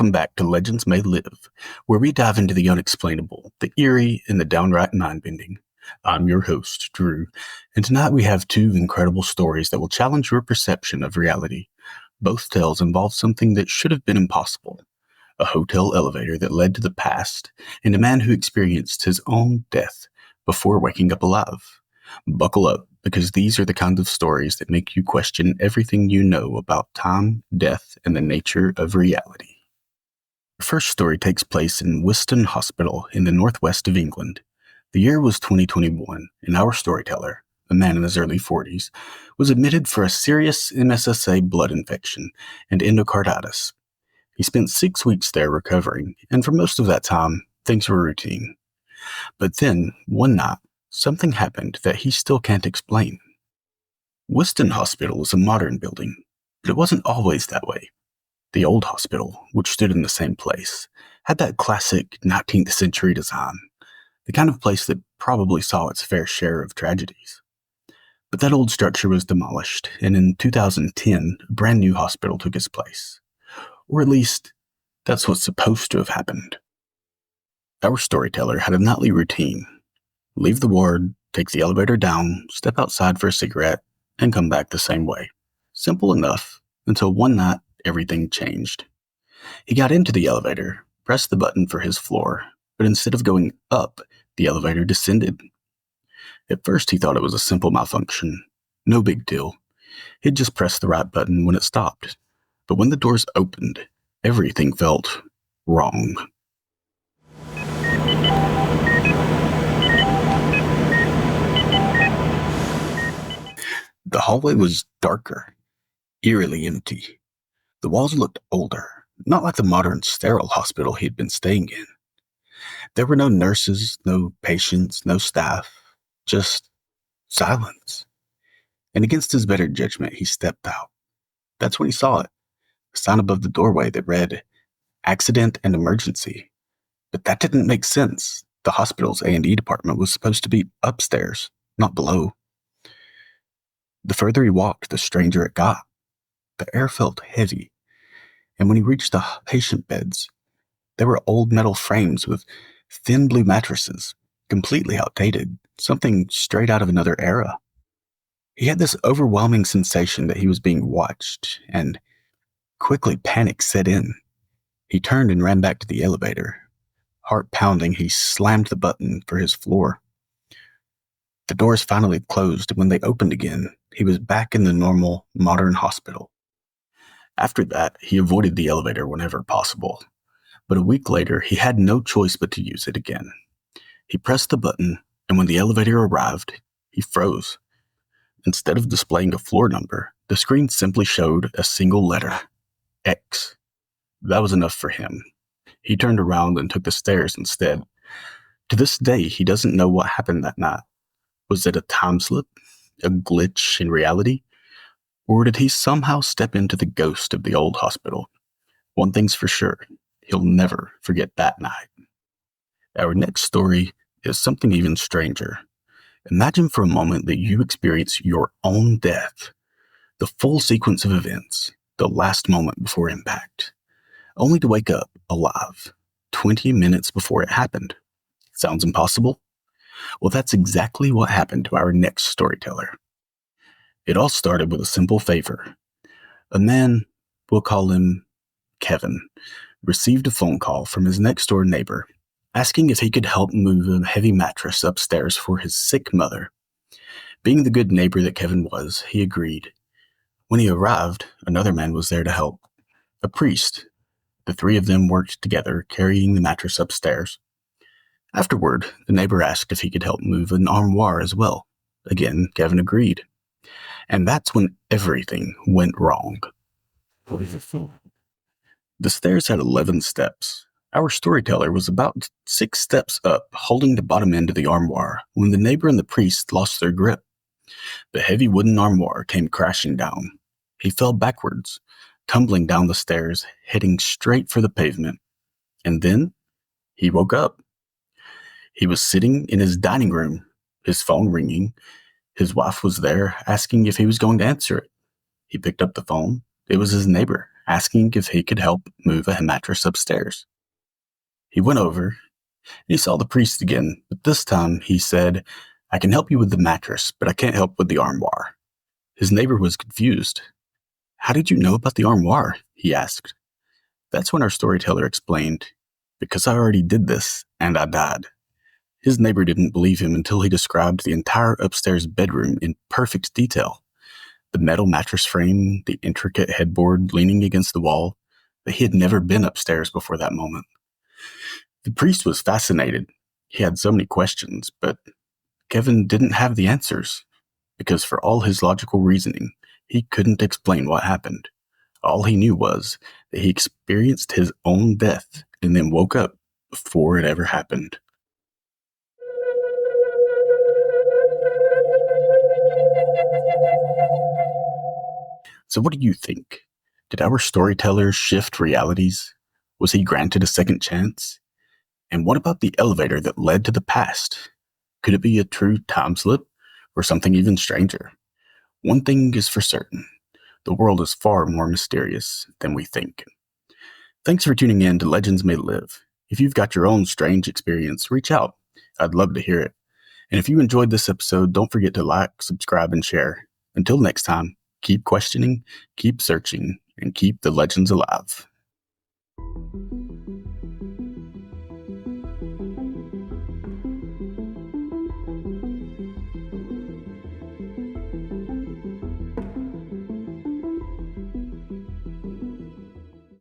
welcome back to Legends May Live, where we dive into the unexplainable, the eerie, and the downright mind-bending. I'm your host, Drew, and tonight we have two incredible stories that will challenge your perception of reality. Both tales involve something that should have been impossible, a hotel elevator that led to the past, and a man who experienced his own death before waking up alive. Buckle up, because these are the kind of stories that make you question everything you know about time, death, and the nature of reality. The first story takes place in Wiston Hospital in the northwest of England. The year was 2021, and our storyteller, a man in his early 40s, was admitted for a serious MSSA blood infection and endocarditis. He spent 6 weeks there recovering, and for most of that time, things were routine. But then, one night, something happened that he still can't explain. Wiston Hospital is a modern building, but it wasn't always that way. The old hospital, which stood in the same place, had that classic 19th century design, the kind of place that probably saw its fair share of tragedies. But that old structure was demolished, and in 2010, a brand new hospital took its place. Or at least, that's what's supposed to have happened. Our storyteller had a nightly routine. Leave the ward, take the elevator down, step outside for a cigarette, and come back the same way. Simple enough, until one night everything changed. He got into the elevator, pressed the button for his floor, but instead of going up, the elevator descended. At first he thought it was a simple malfunction. No big deal. He'd just pressed the right button when it stopped. But when the doors opened, everything felt wrong. The hallway was darker, eerily empty. The walls looked older, not like the modern sterile hospital he'd been staying in. There were no nurses, no patients, no staff, just silence. And against his better judgment, he stepped out. That's when he saw it, a sign above the doorway that read, "Accident and Emergency." But that didn't make sense. The hospital's A&E department was supposed to be upstairs, not below. The further he walked, the stranger it got. The air felt heavy, and when he reached the patient beds, there were old metal frames with thin blue mattresses, completely outdated, something straight out of another era. He had this overwhelming sensation that he was being watched, and quickly panic set in. He turned and ran back to the elevator. Heart pounding, he slammed the button for his floor. The doors finally closed, and when they opened again, he was back in the normal, modern hospital. After that, he avoided the elevator whenever possible. But a week later, he had no choice but to use it again. He pressed the button, and when the elevator arrived, he froze. Instead of displaying a floor number, the screen simply showed a single letter, X. That was enough for him. He turned around and took the stairs instead. To this day, he doesn't know what happened that night. Was it a time slip? A glitch in reality? Or did he somehow step into the ghost of the old hospital? One thing's for sure, he'll never forget that night. Our next story is something even stranger. Imagine for a moment that you experience your own death, the full sequence of events, the last moment before impact, only to wake up alive 20 minutes before it happened. Sounds impossible? Well, that's exactly what happened to our next storyteller. It all started with a simple favor. A man, we'll call him Kevin, received a phone call from his next-door neighbor, asking if he could help move a heavy mattress upstairs for his sick mother. Being the good neighbor that Kevin was, he agreed. When he arrived, another man was there to help. A priest. The three of them worked together, carrying the mattress upstairs. Afterward, the neighbor asked if he could help move an armoire as well. Again, Kevin agreed. And that's when everything went wrong. The stairs had 11 steps. Our storyteller was about 6 steps up, holding the bottom end of the armoire, when the neighbor and the priest lost their grip. The heavy wooden armoire came crashing down. He fell backwards, tumbling down the stairs, heading straight for the pavement. And then he woke up. He was sitting in his dining room, his phone ringing. His wife was there, asking if he was going to answer it. He picked up the phone. It was his neighbor, asking if he could help move a mattress upstairs. He went over and he saw the priest again, but this time he said, "I can help you with the mattress, but I can't help with the armoire." His neighbor was confused. "How did you know about the armoire?" he asked. That's when our storyteller explained, "Because I already did this, and I died." His neighbor didn't believe him until he described the entire upstairs bedroom in perfect detail. The metal mattress frame, the intricate headboard leaning against the wall, but he had never been upstairs before that moment. The priest was fascinated. He had so many questions, but Kevin didn't have the answers, because for all his logical reasoning, he couldn't explain what happened. All he knew was that he experienced his own death and then woke up before it ever happened. So what do you think? Did our storyteller shift realities? Was he granted a second chance? And what about the elevator that led to the past? Could it be a true time slip or something even stranger? One thing is for certain. The world is far more mysterious than we think. Thanks for tuning in to Legends May Live. If you've got your own strange experience, reach out. I'd love to hear it. And if you enjoyed this episode, don't forget to like, subscribe, and share. Until next time, keep questioning, keep searching, and keep the legends alive.